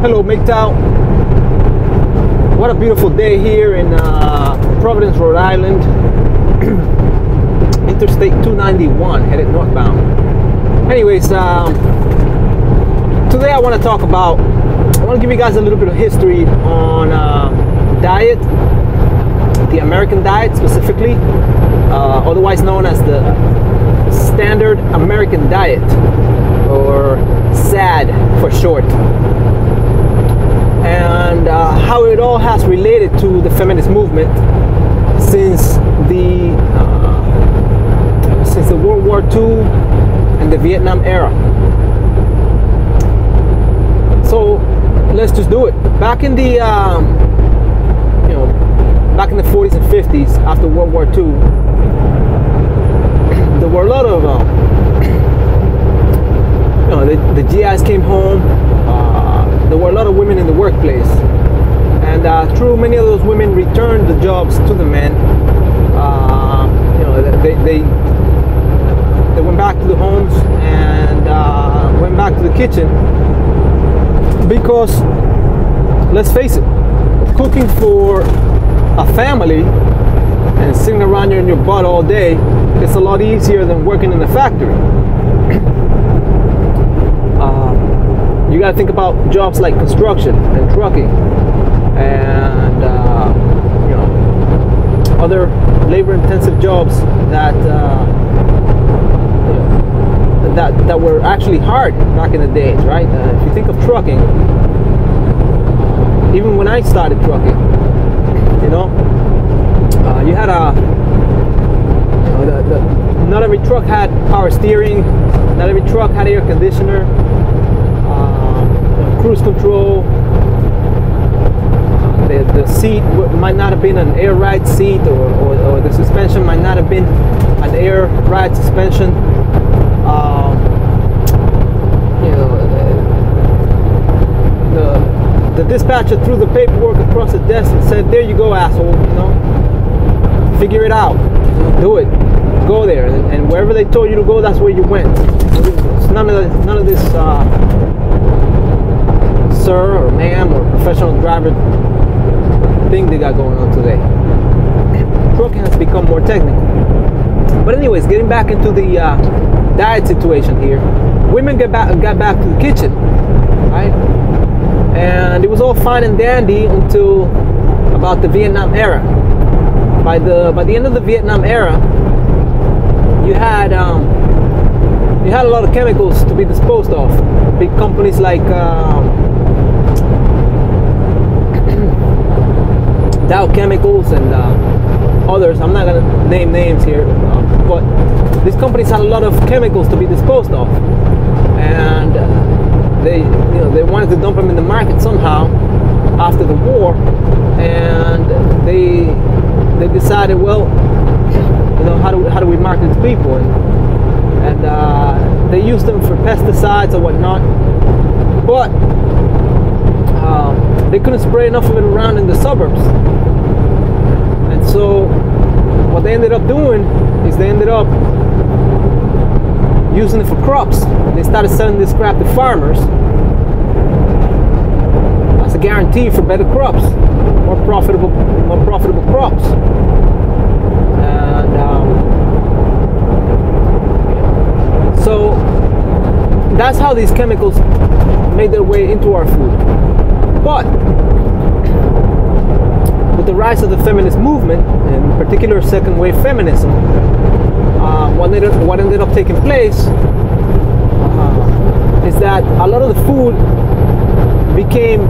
Hello, MGTOW. What a beautiful day here in Providence, Rhode Island. Interstate 291 headed northbound. Anyways, today I want to give you guys a little bit of history on diet, the American diet specifically, otherwise known as the Standard American Diet, or SAD for short. And how it all has related to the feminist movement since the World War II and the Vietnam era. So let's just do it. Back in the back in the 40s and 50s, after World War II, there were a lot of the GIs came home. There were a lot of women in the workplace, and true, many of those women returned the jobs to the men. They went back to the homes and went back to the kitchen, because let's face it, cooking for a family and sitting around in your butt all day, it's a lot easier than working in a factory. You got to think about jobs like construction and trucking and other labor-intensive jobs that that were actually hard back in the days, right? If you think of trucking, even when I started trucking, you had not every truck had power steering, not every truck had air conditioner, cruise control. The seat might not have been an air ride seat, or the suspension might not have been an air ride suspension. The dispatcher threw the paperwork across the desk and said, "There you go, asshole. Figure it out. Do it. Go there." And wherever they told you to go, that's where you went. It's none of this sir or ma'am or professional driver thing they got going on today. Trucking has become more technical. But anyways, getting back into the diet situation here, women got back to the kitchen, right? And it was all fine and dandy until about the Vietnam era. By the end of the Vietnam era, you had a lot of chemicals to be disposed of. Big companies like Dow Chemicals and others. I'm not gonna name names here, but these companies had a lot of chemicals to be disposed of, and they wanted to dump them in the market somehow after the war, and they decided, well, how do we market to people, and they used them for pesticides or whatnot, but they couldn't spray enough of it around in the suburbs. And so what they ended up doing is they ended up using it for crops. They started selling this crap to farmers. That's a guarantee for better crops, more profitable crops. And so that's how these chemicals made their way into our food. But with the rise of the feminist movement, in particular second wave feminism, what ended up taking place is that a lot of the food became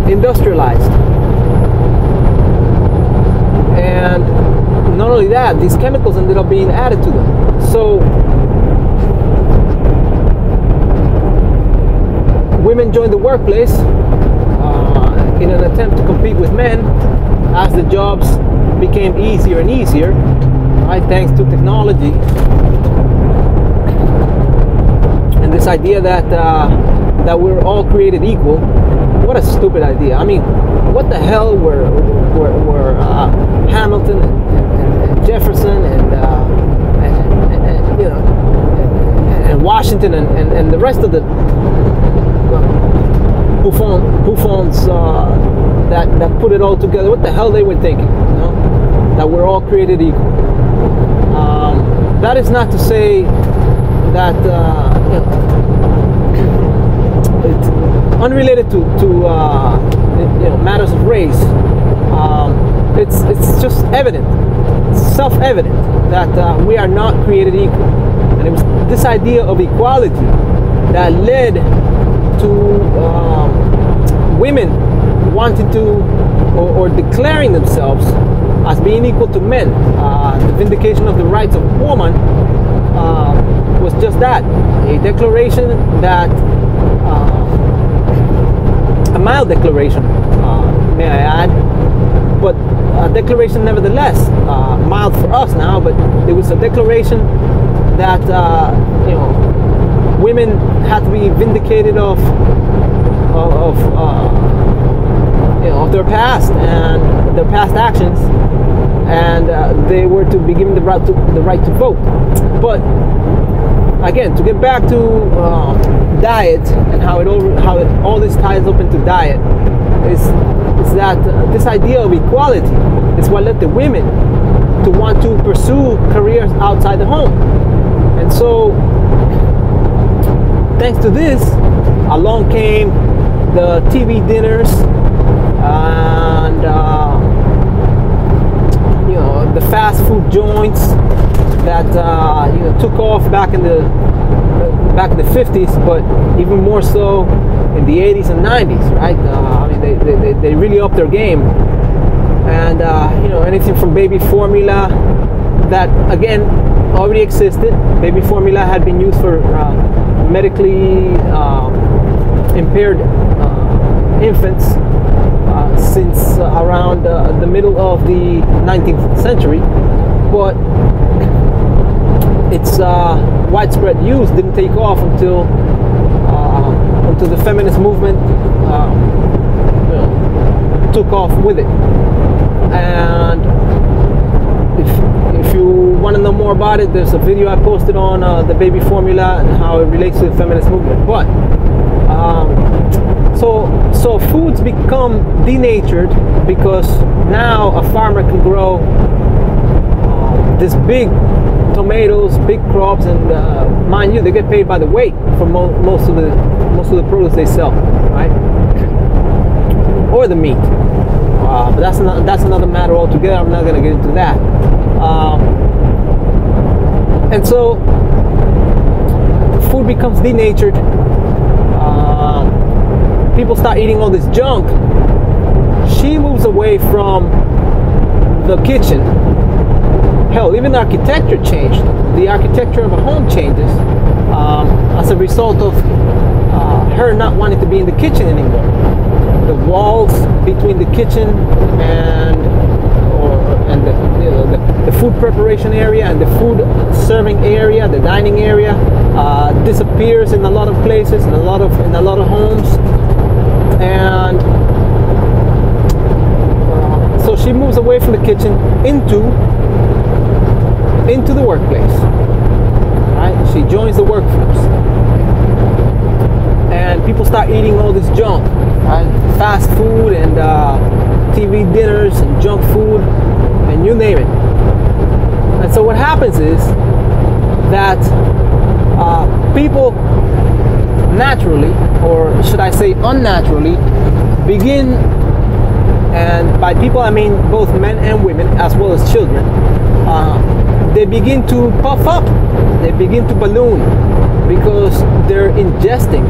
industrialized. And not only that, these chemicals ended up being added to them. So women joined the workplace in an attempt to compete with men, as the jobs became easier and easier, right, thanks to technology. And this idea that we're all created equal. What a stupid idea. I mean, what the hell were Hamilton and Jefferson and Washington and the rest of the buffoons that put it all together, what the hell they were thinking, you know? That we're all created equal. That is not to say that you know, it's unrelated to you know, matters of race. It's just evident, self-evident that we are not created equal, and it was this idea of equality that led to women wanting to or declaring themselves as being equal to men. The vindication of the rights of woman was just that, a declaration that, a mild declaration, may I add, but a declaration nevertheless, mild for us now, but it was a declaration that you know, women had to be vindicated of you know, of their past and their past actions, and they were to be given the right to vote. But again, to get back to diet and how all this ties up into diet is that this idea of equality is what led the women to want to pursue careers outside the home. And so thanks to this, along came the TV dinners and you know, the fast food joints that you know, took off back in the 50s, but even more so in the 80s and 90s, right? I mean, they really upped their game, and you know, anything from baby formula that again already existed. Baby formula had been used for medically impaired infants since around the middle of the 19th century, but its widespread use didn't take off until the feminist movement you know, took off with it. And if you want to know more about it, there's a video I posted on the baby formula and how it relates to the feminist movement. But so foods become denatured because now a farmer can grow this big tomatoes, big crops, and mind you, they get paid by the weight for most of the produce they sell, right? Or the meat. But that's another matter altogether. I'm not going to get into that. And so food becomes denatured. People start eating all this junk. She moves away from the kitchen. Hell, even architecture changed. The architecture of a home changes as a result of her not wanting to be in the kitchen anymore. The walls between the kitchen and the food preparation area and the food serving area, the dining area, disappears in a lot of places, in a lot of homes, and so she moves away from the kitchen into the workplace. Right? She joins the workforce, and people start eating all this junk, right? Fast food and TV dinners and junk food and you name it. And so what happens is that people naturally, or should I say unnaturally, begin, and by people I mean both men and women as well as children, they begin to puff up, they begin to balloon, because they're ingesting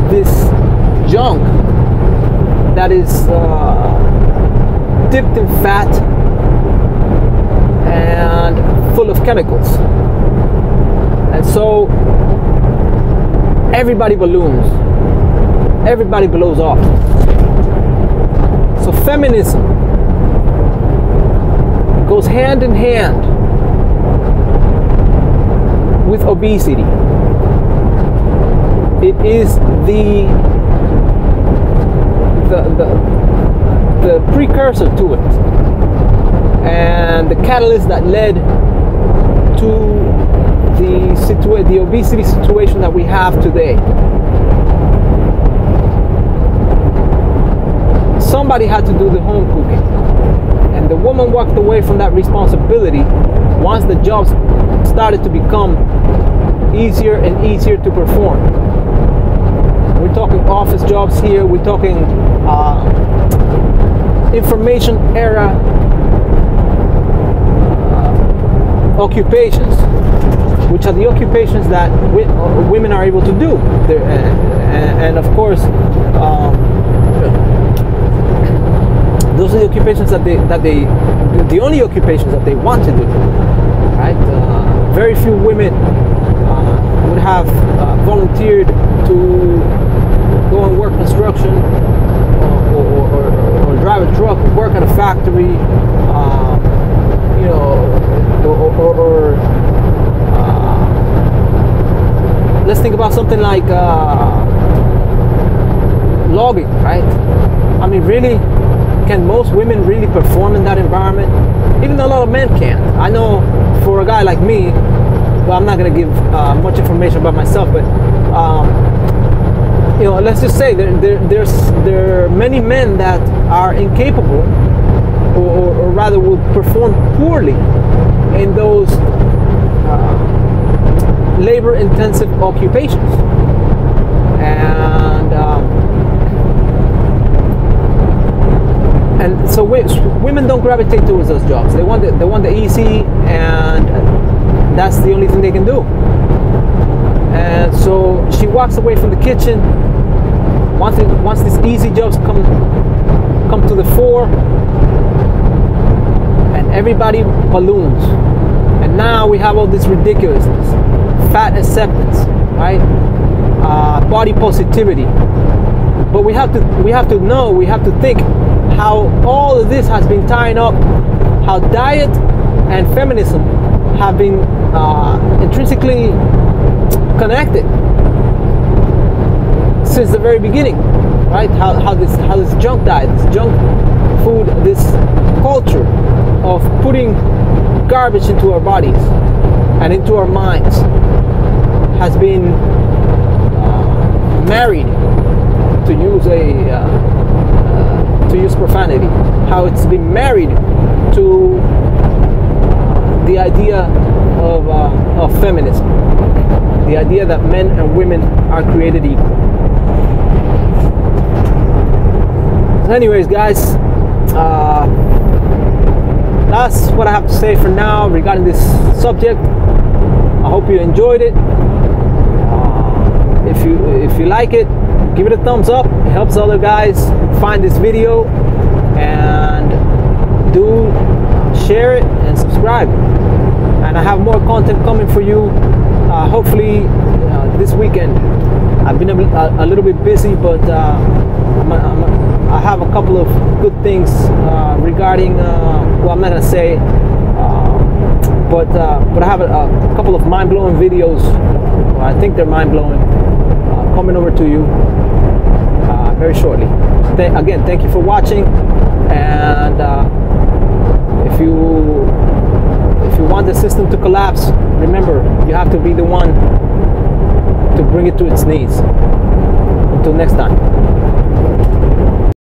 this junk that is dipped in fat and full of chemicals. And so everybody balloons, everybody blows off. So feminism goes hand in hand with obesity. It is the precursor to it, and the catalyst that led to the obesity situation that we have today. somebody had to do the home cooking. And the woman walked away from that responsibility once the jobs started to become easier and easier to perform. We're talking office jobs here, we're talking information era occupations, which are the occupations that women are able to do. And of course, those are the occupations the only occupations that they want to do, right? Very few women would have volunteered to go and work construction or drive a truck or work at a factory, or let's think about something like logging, right? I mean, really, can most women really perform in that environment? Even though a lot of men can't. I know for a guy like me, well, I'm not going to give much information about myself, but let's just say there are many men that are incapable, or rather will perform poorly in those labor-intensive occupations. And so women don't gravitate towards those jobs. They want the easy, and that's the only thing they can do. And so she walks away from the kitchen. Once these easy jobs come to the fore, and everybody balloons. And now we have all this ridiculousness, fat acceptance, right? Body positivity. But we have to think how all of this has been tying up, how diet and feminism have been intrinsically connected since the very beginning, right? How this junk diet, this junk food, this culture of putting garbage into our bodies and into our minds has been married, to use profanity, how it's been married to the idea of feminism, the idea that men and women are created equal. So anyways, guys, that's what I have to say for now regarding this subject. I hope you enjoyed it. If you like it, give it a thumbs up. It helps other guys find this video, and do share it and subscribe. And I have more content coming for you, hopefully this weekend. I've been a little bit busy, but I have a couple of good things regarding well, I'm not gonna say, but I have a couple of mind-blowing videos. I think they're mind-blowing, coming over to you very shortly. Again, thank you for watching, and if you want the system to collapse, remember, you have to be the one to bring it to its knees. Until next time.